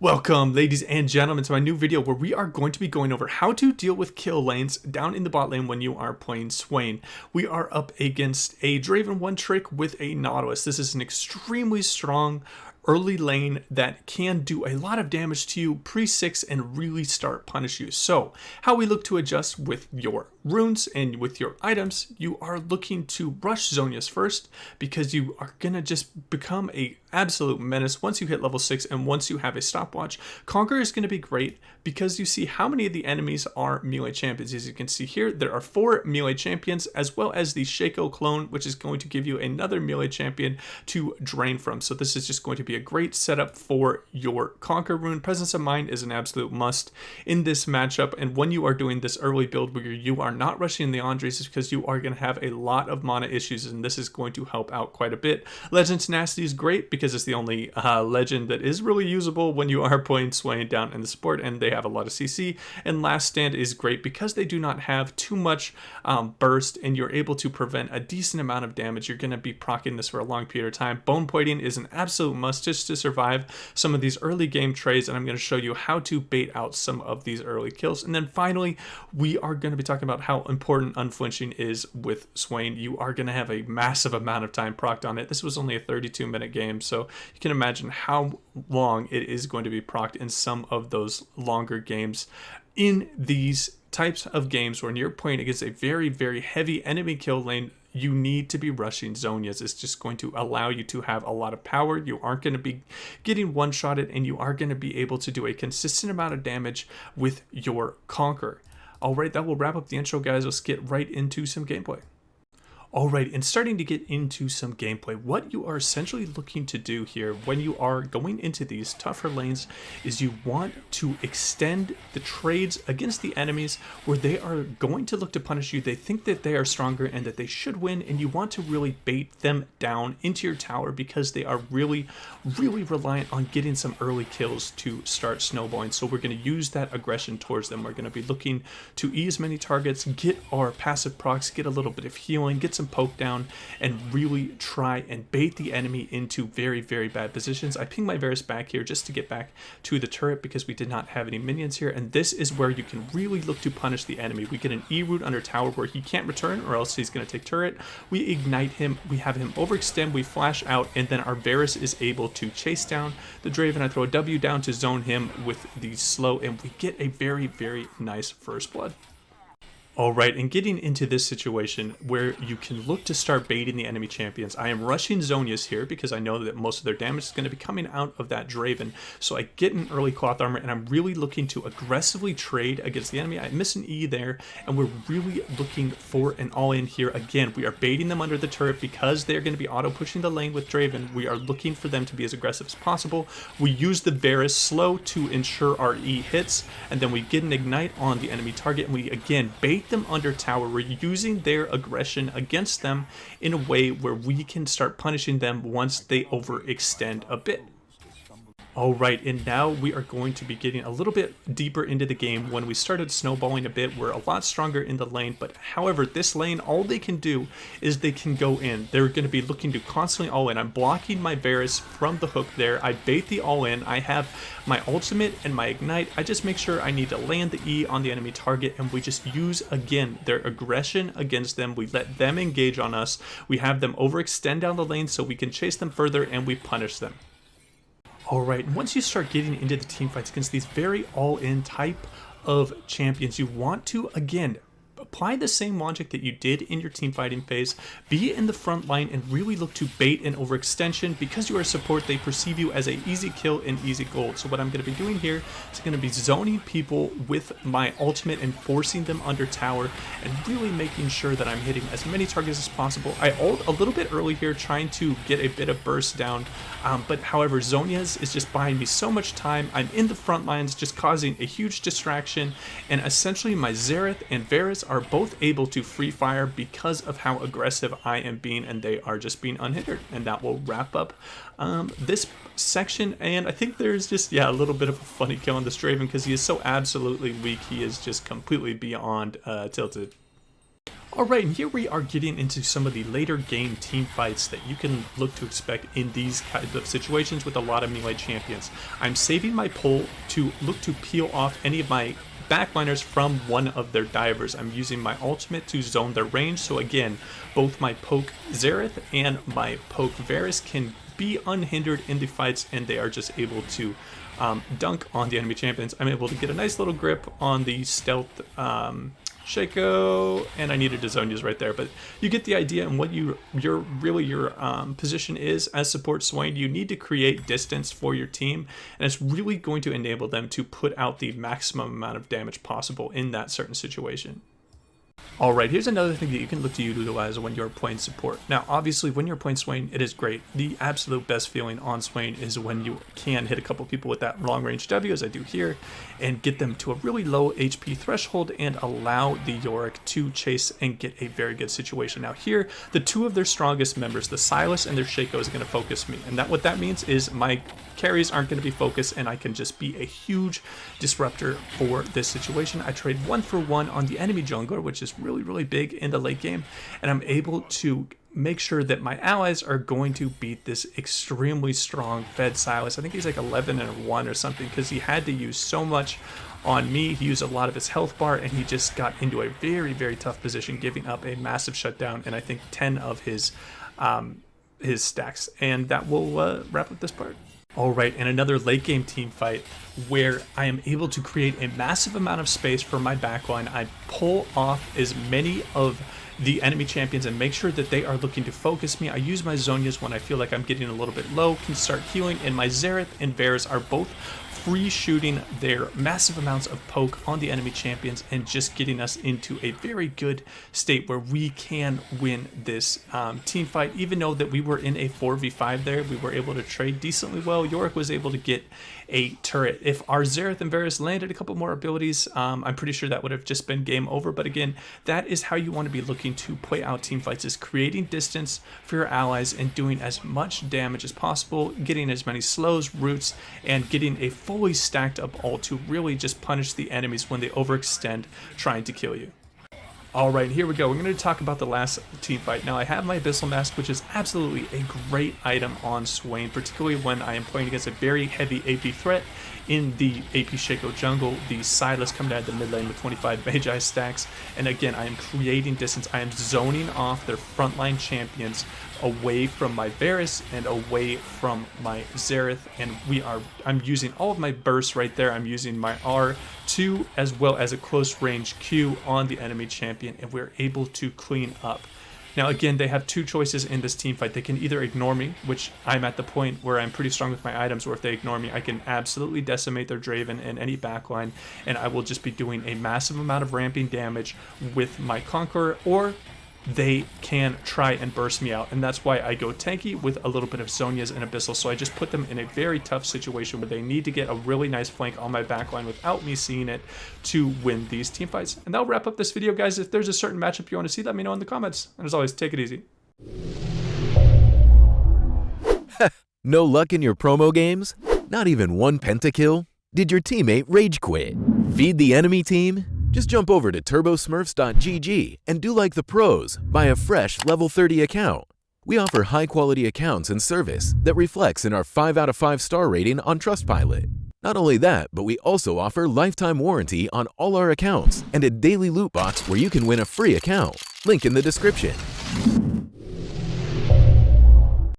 Welcome, ladies and gentlemen, to my new video where we are going to be going over how to deal with kill lanes down in the bot lane when you are playing Swain. We are up against a Draven one trick with a Nautilus. This is an extremely strong early lane that can do a lot of damage to you pre-6 and really start punish you. So how we look to adjust with your runes and with your items, you are looking to rush Zhonya's first because you are gonna just become a absolute menace once you hit level 6 and once you have a stopwatch. Conquer is going to be great because you see how many of the enemies are melee champions. As you can see here, there are 4 melee champions as well as the Shaco clone, which is going to give you another melee champion to drain from. So this is just going to be a great setup for your Conquer rune. Presence of Mind is an absolute must in this matchup, and when you are doing this early build where you are not rushing the Andres, is because you are going to have a lot of mana issues, and this is going to help out quite a bit. Legend Tenacity is great because it's the only legend that is really usable when you are playing Swain down in the support, and they have a lot of CC. And Last Stand is great because they do not have too much burst, and you're able to prevent a decent amount of damage. You're going to be proccing this for a long period of time. Bone Plating is an absolute must just to survive some of these early game trades, and I'm going to show you how to bait out some of these early kills. And then finally, we are going to be talking about how important unflinching is with Swain. You are going to have a massive amount of time procced on it. This was only a 32-minute game, so you can imagine how long it is going to be procced in some of those longer games. In these types of games when you're playing against a very, very heavy enemy kill lane, you need to be rushing Zhonya's. It's just going to allow you to have a lot of power. You aren't going to be getting one-shotted, and you are going to be able to do a consistent amount of damage with your Conquer. Alright, that will wrap up the intro, guys. Let's get right into some gameplay. Alright, and starting to get into some gameplay, what you are essentially looking to do here when you are going into these tougher lanes is you want to extend the trades against the enemies where they are going to look to punish you. They think that they are stronger and that they should win, and you want to really bait them down into your tower because they are really reliant on getting some early kills to start snowballing. So we're going to use that aggression towards them. We're going to be looking to ease many targets, get our passive procs, get a little bit of healing, get some poke down, and really try and bait the enemy into very bad positions. I ping my Varus back here just to get back to the turret because we did not have any minions here, and this is where you can really look to punish the enemy. We get an E root under tower where he can't return or else he's going to take turret. We ignite him, we have him overextend, we flash out, and then our Varus is able to chase down the Draven. I throw a W down to zone him with the slow, and we get a very nice first blood. Alright, and getting into this situation where you can look to start baiting the enemy champions, I am rushing Zhonya's here because I know that most of their damage is going to be coming out of that Draven. So I get an early cloth armor, and I'm really looking to aggressively trade against the enemy. I miss an E there, and we're really looking for an all-in here. Again, we are baiting them under the turret because they're going to be auto-pushing the lane with Draven. We are looking for them to be as aggressive as possible. We use the Varus slow to ensure our E hits, and then we get an ignite on the enemy target, and we again bait them under tower. We're using their aggression against them in a way where we can start punishing them once they overextend a bit. Alright, and now we are going to be getting a little bit deeper into the game. When we started snowballing a bit, we're a lot stronger in the lane, but however, this lane, all they can do is they can go in. They're going to be looking to constantly all in. I'm blocking my Varus from the hook there. I bait the all in. I have my ultimate and my ignite. I just make sure I need to land the E on the enemy target, and we just use, again, their aggression against them. We let them engage on us. We have them overextend down the lane so we can chase them further, and we punish them. Alright, and once you start getting into the team fights against these very all-in type of champions, you want to, again, apply the same logic that you did in your team fighting phase. Be in the front line and really look to bait and overextension. Because you are support, they perceive you as an easy kill and easy gold. So what I'm going to be doing here is going to be zoning people with my ultimate and forcing them under tower, and really making sure that I'm hitting as many targets as possible. I ult a little bit early here trying to get a bit of burst down, but however, Zhonya's is just buying me so much time. I'm in the front lines just causing a huge distraction, and essentially my Xerath and Varus are both able to free fire because of how aggressive I am being, and they are just being unhindered. And that will wrap up this section. And I think there's just, yeah, a little bit of a funny kill on this Draven because he is so absolutely weak. He is just completely beyond tilted. Alright, and here we are getting into some of the later game team fights that you can look to expect in these kinds of situations with a lot of melee champions. I'm saving my pull to look to peel off any of my backliners from one of their divers. I'm using my ultimate to zone their range, so again, both my poke Xerath and my poke Varus can be unhindered in the fights, and they are just able to dunk on the enemy champions. I'm able to get a nice little grip on the stealth Shaco, and I needed to zone use right there, but you get the idea. And what your position is as support Swain. You need to create distance for your team, and it's really going to enable them to put out the maximum amount of damage possible in that certain situation. Alright, here's another thing that you can look to utilize when you're playing support. Now, obviously, when you're playing Swain, it is great. The absolute best feeling on Swain is when you can hit a couple people with that long-range W, as I do here, and get them to a really low HP threshold and allow the Yorick to chase and get a very good situation. Now here, the two of their strongest members, the Silas and their Shaco, is going to focus me. And what that means is my carries aren't going to be focused, and I can just be a huge disruptor for this situation. I trade 1-for-1 on the enemy jungler, which is really big in the late game, and I'm able to make sure that my allies are going to beat this extremely strong fed Silas. I think he's like 11-1 or something, because he had to use so much on me. He used a lot of his health bar, and he just got into a very tough position, giving up a massive shutdown and I think 10 of his stacks. And that will wrap up this part. Alright, and another late game team fight where I am able to create a massive amount of space for my backline. I pull off as many of the enemy champions and make sure that they are looking to focus me. I use my Zonias when I feel like I'm getting a little bit low, can start healing, and my Xerath and Varus are both free shooting their massive amounts of poke on the enemy champions and just getting us into a very good state where we can win this team fight. Even though that we were in a 4v5 there, we were able to trade decently well. Yorick was able to get a turret. If our Xerath and Varus landed a couple more abilities, I'm pretty sure that would have just been game over. But again, that is how you want to be looking to play out team fights, is creating distance for your allies and doing as much damage as possible, getting as many slows, roots, and getting a fully stacked up ult to really just punish the enemies when they overextend trying to kill you. Alright, here we go. We're going to talk about the last team fight. Now, I have my Abyssal Mask, which is absolutely a great item on Swain, particularly when I am playing against a very heavy AP threat in the AP Shaco jungle. The Silas coming out of the mid lane with 25 Magi stacks, and again, I am creating distance. I am zoning off their frontline champions away from my Varus and away from my Xerath, and I'm using all of my bursts right there. I'm using my R2 as well as a close range Q on the enemy champion, and we're able to clean up. Now again, they have two choices in this team fight. They can either ignore me, which I'm at the point where I'm pretty strong with my items, or if they ignore me, I can absolutely decimate their Draven and any backline, and I will just be doing a massive amount of ramping damage with my Conqueror, or they can try and burst me out. And that's why I go tanky with a little bit of Zonias and Abyssal. So I just put them in a very tough situation where they need to get a really nice flank on my backline without me seeing it to win these team fights. And that'll wrap up this video, guys. If there's a certain matchup you want to see, let me know in the comments. And as always, take it easy. No luck in your promo games? Not even one pentakill? Did your teammate rage quit? Feed the enemy team? Just jump over to turbosmurfs.gg and do like the pros, buy a fresh level 30 account. We offer high-quality accounts and service that reflects in our 5 out of 5 star rating on Trustpilot. Not only that, but we also offer lifetime warranty on all our accounts and a daily loot box where you can win a free account. Link in the description.